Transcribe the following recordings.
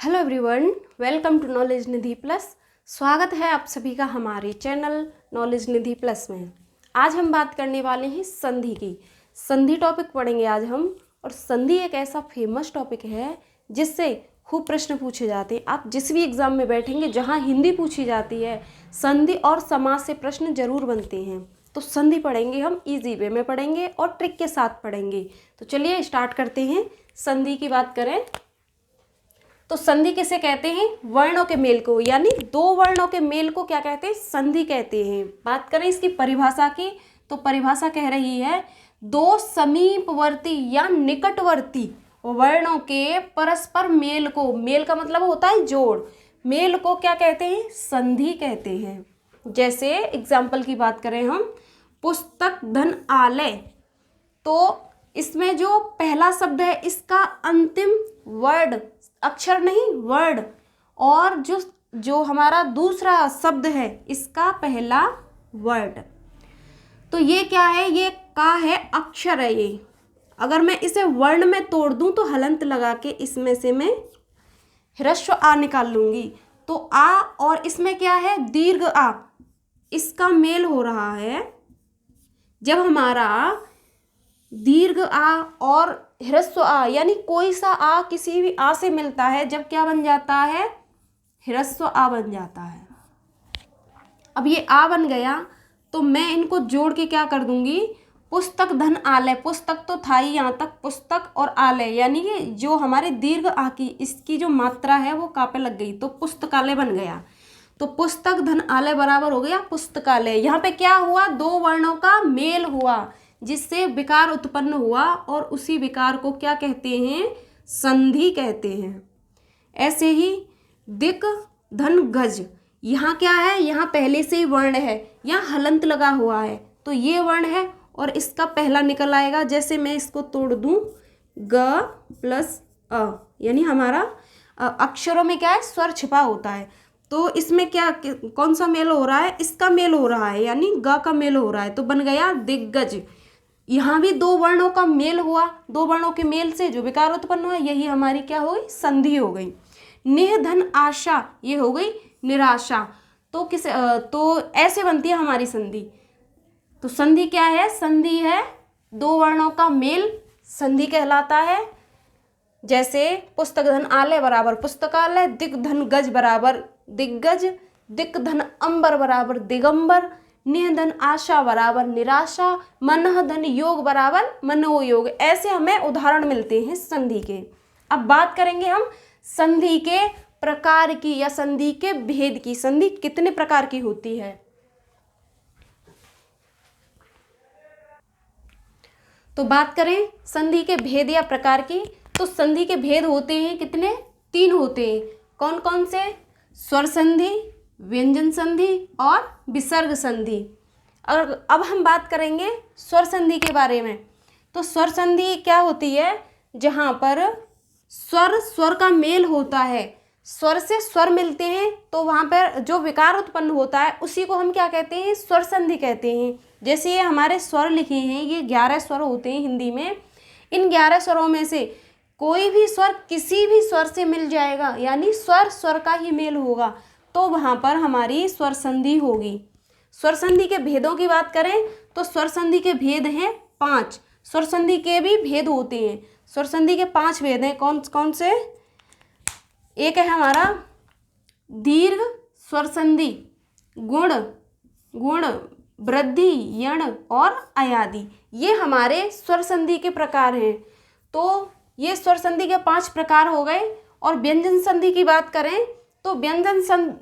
Hello everyone, welcome to knowledge Nidhi plus. स्वागत है आप सभी का हमारे चैनल नॉलेज निधि प्लस में। आज हम बात करने वाले हैं संधि की। संधि टॉपिक पढ़ेंगे आज हम। और संधि एक ऐसा फेमस टॉपिक है जिससे खूब प्रश्न पूछे जाते हैं। आप जिस भी एग्जाम में बैठेंगे जहाँ हिंदी पूछी जाती है, संधि और समास से प्रश्न जरूर बनते हैं। तो संधि पढ़ेंगे हम, इजी वे में पढ़ेंगे और ट्रिक के साथ पढ़ेंगे। तो चलिए स्टार्ट करते हैं। संधि की बात करें तो संधि किसे कहते हैं? वर्णों के मेल को, यानी दो वर्णों के मेल को क्या कहते हैं? संधि कहते हैं। बात करें इसकी परिभाषा की तो परिभाषा कह रही है दो समीपवर्ती या निकटवर्ती वर्णों के परस्पर मेल को, मेल का मतलब होता है जोड़, मेल को क्या कहते हैं? संधि कहते हैं। जैसे एग्जाम्पल की बात करें हम, पुस्तक धन आलय, तो इसमें जो पहला शब्द है इसका अंतिम वर्ड, अक्षर नहीं वर्ड, और जो हमारा दूसरा शब्द है इसका पहला वर्ड। तो ये क्या है? ये का है, अक्षर है ये। अगर मैं इसे वर्ण में तोड़ दूं तो हलंत लगा के इसमें से मैं ह्रस्व आ निकाल लूंगी। तो आ और इसमें क्या है? दीर्घ आ, इसका मेल हो रहा है। जब हमारा दीर्घ आ और ह्रस्व आ, यानी कोई सा आ किसी भी आ से मिलता है, जब क्या बन जाता है? ह्रस्व आ बन जाता है। अब ये आ बन गया तो मैं इनको जोड़ के क्या कर दूंगी? पुस्तक धन आलय, पुस्तक तो था ही यहाँ तक, पुस्तक और आलय यानी कि जो हमारे दीर्घ आ की इसकी जो मात्रा है वो का पे लग गई तो पुस्तकालय बन गया। तो पुस्तक धन आलय बराबर हो गया पुस्तकालय। यहाँ पे क्या हुआ? दो वर्णों का मेल हुआ जिससे विकार उत्पन्न हुआ और उसी विकार को क्या कहते हैं? संधि कहते हैं। ऐसे ही दिक धन गज, यहाँ क्या है? यहाँ पहले से ही वर्ण है, यहाँ हलंत लगा हुआ है तो ये वर्ण है और इसका पहला निकल आएगा। जैसे मैं इसको तोड़ दूं, ग प्लस अ, यानी हमारा अक्षरों में क्या है? स्वर छिपा होता है। तो इसमें क्या कौन सा मेल हो रहा है? इसका मेल हो रहा है, यानी ग का मेल हो रहा है तो बन गया दिग्गज। यहाँ भी दो वर्णों का मेल हुआ, दो वर्णों के मेल से जो विकार उत्पन्न हुआ, यही हमारी क्या हो गई? संधि हो गई। निह धन आशा, ये हो गई निराशा। तो तो ऐसे बनती है हमारी संधि। तो संधि क्या है? संधि है दो वर्णों का मेल, संधि कहलाता है। जैसे पुस्तक धन आलय बराबर पुस्तकालय, दिक धन गज बराबर दिग्गज, दिक धन अंबर बराबर दिगंबर, निह धन आशा बराबर निराशा, मनः धन योग बराबर मनोयोग। ऐसे हमें उदाहरण मिलते हैं संधि के। अब बात करेंगे हम संधि के प्रकार की या संधि के भेद की। संधि कितने प्रकार की होती है? तो बात करें संधि के भेद या प्रकार की, तो संधि के भेद होते हैं कितने? तीन होते हैं। कौन कौन से? स्वर संधि, व्यंजन संधि और विसर्ग संधि। और अब हम बात करेंगे स्वर संधि के बारे में। तो स्वर संधि क्या होती है? जहाँ पर स्वर स्वर का मेल होता है, स्वर से स्वर मिलते हैं तो वहाँ पर जो विकार उत्पन्न होता है उसी को हम क्या कहते हैं? स्वर संधि कहते हैं। जैसे ये हमारे स्वर लिखे हैं, ये 11 स्वर होते हैं हिंदी में। इन 11 स्वरों में से कोई भी स्वर किसी भी स्वर से मिल जाएगा, यानी स्वर स्वर का ही मेल होगा, तो वहाँ पर हमारी स्वर संधि होगी। स्वर संधि के भेदों की बात करें तो स्वर संधि के भेद हैं 5। स्वर संधि के भी भेद होते हैं। स्वर संधि के 5 भेद हैं। कौन कौन से? एक है हमारा दीर्घ स्वर संधि, गुण गुण वृद्धि, यण और अयादि। ये हमारे स्वर संधि के प्रकार हैं। तो ये स्वर संधि के 5 प्रकार हो गए। और व्यंजन संधि की बात करें तो व्यंजन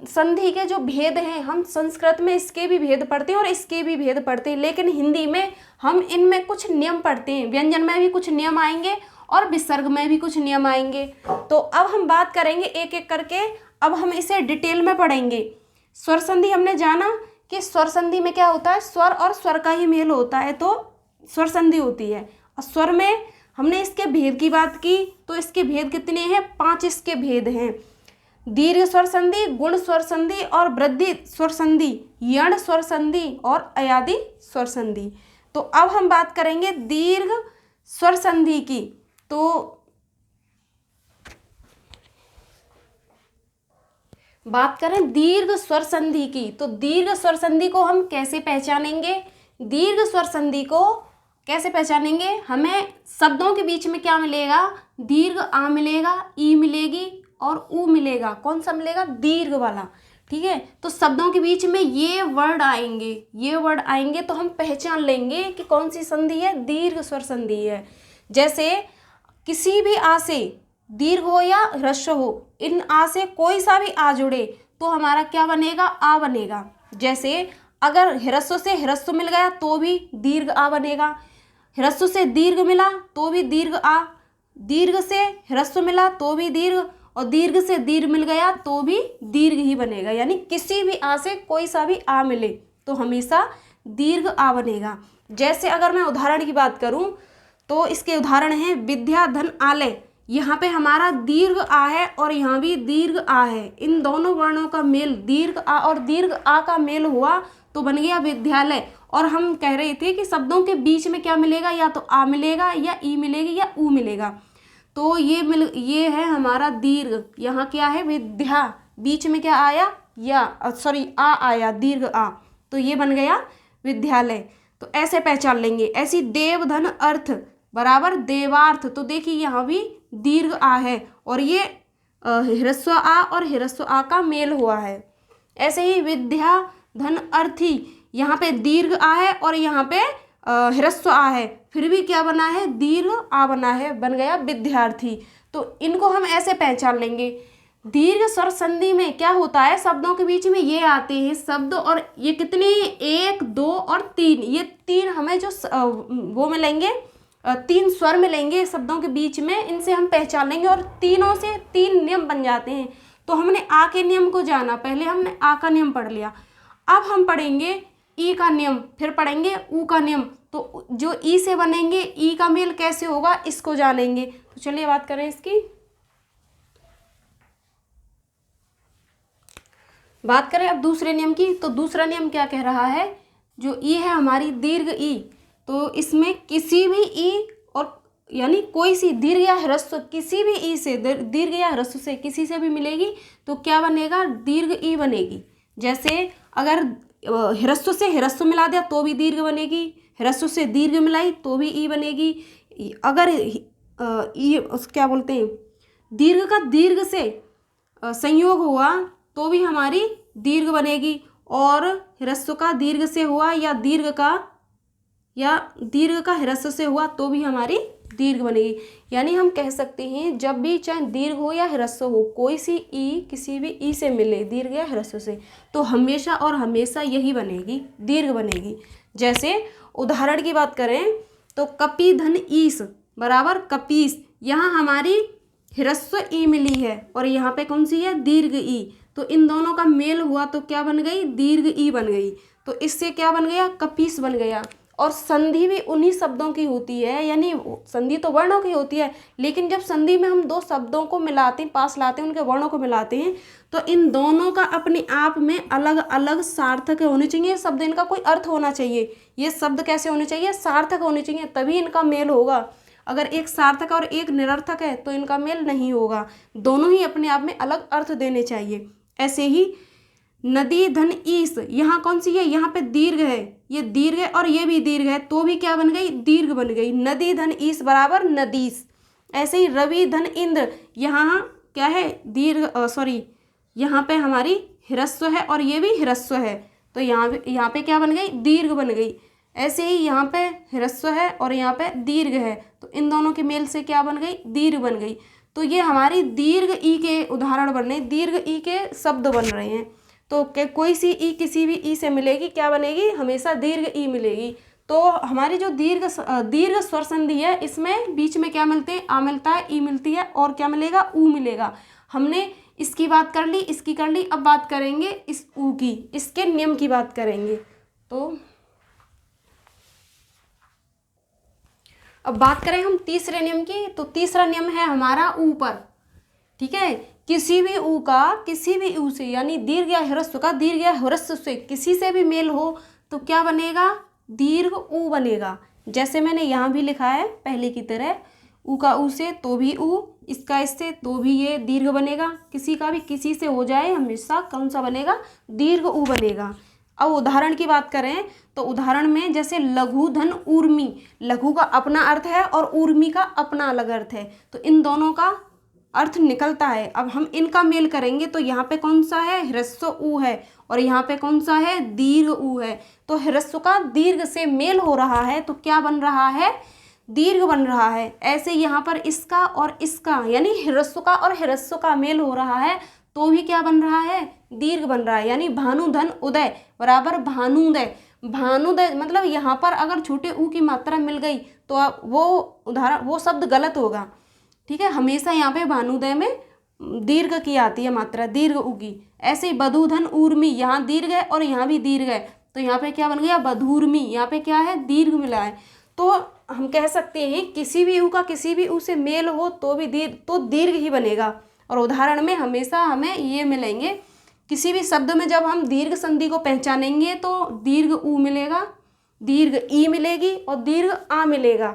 संधि के जो भेद हैं, हम संस्कृत में इसके भी भेद पढ़ते हैं और इसके भी भेद पढ़ते हैं, लेकिन हिंदी में हम इनमें कुछ नियम पढ़ते हैं। व्यंजन में भी कुछ नियम आएंगे और विसर्ग में भी कुछ नियम आएंगे। तो अब हम बात करेंगे एक एक करके। अब हम इसे डिटेल में पढ़ेंगे। स्वर संधि हमने जाना कि स्वर संधि में क्या होता है? स्वर और स्वर का ही मेल होता है तो स्वर संधि होती है। और स्वर में हमने इसके भेद की बात की तो इसके भेद कितने हैं? 5 इसके भेद हैं। दीर्घ स्वर संधि, गुण स्वर संधि और वृद्धि स्वर संधि, यण स्वर संधि और अयादि स्वर संधि। तो अब हम बात करेंगे दीर्घ स्वर संधि की। तो बात करें दीर्घ स्वर संधि की, तो दीर्घ स्वर संधि को हम कैसे पहचानेंगे? दीर्घ स्वर संधि को कैसे पहचानेंगे? हमें शब्दों के बीच में क्या मिलेगा? दीर्घ आ मिलेगा, ई मिलेगी और ऊ मिलेगा। कौन सा मिलेगा? दीर्घ वाला। ठीक है, तो शब्दों के बीच में ये वर्ड आएंगे तो हम पहचान लेंगे कि कौन सी संधि है, दीर्घ स्वर संधि है। जैसे किसी भी आ से, दीर्घ हो या ह्रस्व हो, इन आ से कोई सा भी आ जुड़े तो हमारा क्या बनेगा? आ बनेगा। जैसे अगर ह्रस्व से ह्रस्व मिल गया तो भी दीर्घ आ बनेगा, ह्रस्व से दीर्घ मिला तो भी दीर्घ आ, दीर्घ से ह्रस्व मिला तो भी दीर्घ, और दीर्घ से दीर्घ मिल गया तो भी दीर्घ ही बनेगा। यानी किसी भी आ से कोई सा भी आ मिले तो हमेशा दीर्घ आ बनेगा। जैसे अगर मैं उदाहरण की बात करूं तो इसके उदाहरण हैं विद्या धन आलय। यहाँ पे हमारा दीर्घ आ है और यहाँ भी दीर्घ आ है। इन दोनों वर्णों का मेल, दीर्घ आ और दीर्घ आ का मेल हुआ तो बन गया विद्यालय। और हम कह रहे थे कि शब्दों के बीच में क्या मिलेगा? या तो आ मिलेगा या ई मिलेगी या ऊ मिलेगा। तो ये है हमारा दीर्घ। यहाँ क्या है? विद्या, बीच में क्या आया? आ आया, दीर्घ आ, तो ये बन गया विद्यालय। तो ऐसे पहचान लेंगे। ऐसी देव धन अर्थ बराबर देवार्थ, तो देखिए यहाँ भी दीर्घ आ है और ये ह्रस्व आ और ह्रस्व आ का मेल हुआ है। ऐसे ही विद्या धन अर्थी, यहाँ पे दीर्घ आ है और यहाँ पे ह्रस्व आ है, फिर भी क्या बना है? दीर्घ आ बना है, बन गया विद्यार्थी। तो इनको हम ऐसे पहचान लेंगे। दीर्घ स्वर संधि में क्या होता है? शब्दों के बीच में ये आते हैं शब्द, और ये कितने? 1, 2 और 3। ये 3 हमें जो वो मिलेंगे, 3 स्वर मिलेंगे शब्दों के बीच में, इनसे हम पहचान लेंगे और तीनों से 3 नियम बन जाते हैं। तो हमने आ के नियम को जाना, पहले हमने आ का नियम पढ़ लिया। अब हम पढ़ेंगे ई का नियम, फिर पढ़ेंगे ऊ का नियम। तो जो ई से बनेंगे, ई का मेल कैसे होगा इसको जानेंगे। तो चलिए बात करें इसकी। बात करें अब दूसरे नियम की, तो दूसरा नियम क्या कह रहा है? जो ई है हमारी दीर्घ ई, तो इसमें किसी भी ई और यानी कोई सी दीर्घ या ह्रस्व, किसी भी ई से, दीर्घ या ह्रस्व से किसी से भी मिलेगी तो क्या बनेगा? दीर्घ ई बनेगी। जैसे अगर ह्रस्व से ह्रस्व मिला दिया तो भी दीर्घ बनेगी, ह्रस्व से दीर्घ मिलाई तो भी ई बनेगी। अगर ई क्या बोलते हैं, दीर्घ का दीर्घ से संयोग हुआ तो भी हमारी दीर्घ बनेगी, और ह्रस्व का दीर्घ से हुआ या दीर्घ का ह्रस्व से हुआ तो भी हमारी दीर्घ बनेगी। यानी हम कह सकते हैं जब भी चाहे दीर्घ हो या ह्रस्व हो, कोई सी ई किसी भी ई से मिले दीर्घ या ह्रस्व से, तो हमेशा और हमेशा यही बनेगी, दीर्घ बनेगी। जैसे उदाहरण की बात करें तो कपि धन ईस बराबर कपीस, यहाँ हमारी ह्रस्व ई मिली है और यहाँ पे कौन सी है? दीर्घ ई। तो इन दोनों का मेल हुआ तो क्या बन गई? दीर्घ ई बन गई। तो इससे क्या बन गया? कपीस बन गया। और संधि भी उन्हीं शब्दों की होती है, यानी संधि तो वर्णों की होती है, लेकिन जब संधि में हम 2 शब्दों को मिलाते हैं, पास लाते हैं, उनके वर्णों को मिलाते हैं, तो इन दोनों का अपने आप में अलग अलग सार्थक होने चाहिए शब्द, इनका कोई अर्थ होना चाहिए। ये शब्द कैसे होने चाहिए? सार्थक होने चाहिए, तभी इनका मेल होगा। अगर एक सार्थक और एक निरर्थक है तो इनका मेल नहीं होगा। दोनों ही अपने आप में अलग अर्थ देने चाहिए। ऐसे ही नदी धन ईस, यहाँ कौन सी है? यहाँ पे दीर्घ है, ये दीर्घ है और ये भी दीर्घ है, तो भी क्या बन गई? दीर्घ बन गई। नदी धन ईस बराबर नदीस। ऐसे ही रवि धन इंद्र, यहाँ क्या है? यहाँ पे हमारी ह्रस्व है और ये भी ह्रस्व है, तो यहाँ पे क्या बन गई? दीर्घ बन गई। ऐसे ही यहाँ पे ह्रस्व है और यहाँ पे दीर्घ है, तो इन दोनों के मेल से क्या बन गई? दीर्घ बन गई। तो ये हमारी दीर्घ ई के उदाहरण बन रहे हैं, दीर्घ ई के शब्द बन रहे हैं। तो कोई सी ई किसी भी ई से मिलेगी, क्या बनेगी? हमेशा दीर्घ ई मिलेगी। तो हमारी जो दीर्घ स्वर संधि है, इसमें बीच में क्या मिलते हैं? आ मिलता है, ई मिलती है, और क्या मिलेगा? ऊ मिलेगा। हमने इसकी बात कर ली, इसकी कर ली, अब बात करेंगे इस ऊ की, इसके नियम की बात करेंगे। तो अब बात करें हम तीसरे नियम की, तो तीसरा नियम है हमारा ऊपर। ठीक है, किसी भी ऊ का किसी भी ऊ से, यानी दीर्घ या ह्रस्व का दीर्घ या ह्रस्व से किसी से भी मेल हो तो क्या बनेगा? दीर्घ ऊ बनेगा। जैसे मैंने यहाँ भी लिखा है पहले की तरह, ऊ का ऊ से तो भी ऊ, इसका इससे तो भी ये दीर्घ बनेगा। किसी का भी किसी से हो जाए हमेशा कौन सा बनेगा, दीर्घ ऊ बनेगा। अब उदाहरण की बात करें तो उदाहरण में जैसे लघु धन ऊर्मी, लघु का अपना अर्थ है और ऊर्मी का अपना अलग अर्थ है, तो इन दोनों का अर्थ निकलता है। अब हम इनका मेल करेंगे तो यहाँ पे कौन सा है, ह्रस्व ऊ है और यहाँ पे कौन सा है, दीर्घ ऊ है। तो ह्रस्व का दीर्घ से मेल हो रहा है तो क्या बन रहा है, दीर्घ बन रहा है। ऐसे यहाँ पर इसका और इसका यानी ह्रस्व का और ह्रस्व का मेल हो रहा है तो भी क्या बन रहा है, दीर्घ बन रहा है। यानी भानु धन उदय बराबर भानुदय। भानुदय मतलब यहाँ पर अगर छोटे ऊ की मात्रा मिल गई तो वो उदाहरण वो शब्द गलत होगा, ठीक है। हमेशा यहाँ पे भानुदय में दीर्घ की आती है मात्रा, दीर्घ ऊ की। ऐसे ही बधू धन ऊर्मी, यहाँ दीर्घ है और यहाँ भी दीर्घ है तो यहाँ पे क्या बन गया, बधूर्मी। यहाँ पे क्या है, दीर्घ मिला है। तो हम कह सकते हैं किसी भी ऊ का किसी भी ऊ से मेल हो तो भी दीर्घ ही बनेगा। और उदाहरण में हमेशा हमें ये मिलेंगे, किसी भी शब्द में जब हम दीर्घ संधि को पहचानेंगे तो दीर्घ ऊ मिलेगा, दीर्घ ई मिलेगी और दीर्घ आ मिलेगा।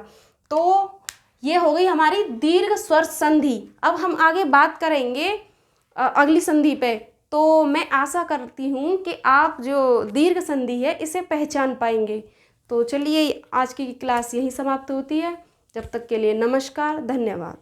तो ये हो गई हमारी दीर्घ स्वर संधि। अब हम आगे बात करेंगे अगली संधि पे। तो मैं आशा करती हूँ कि आप जो दीर्घ संधि है इसे पहचान पाएंगे। तो चलिए आज की क्लास यहीं समाप्त होती है। जब तक के लिए नमस्कार, धन्यवाद।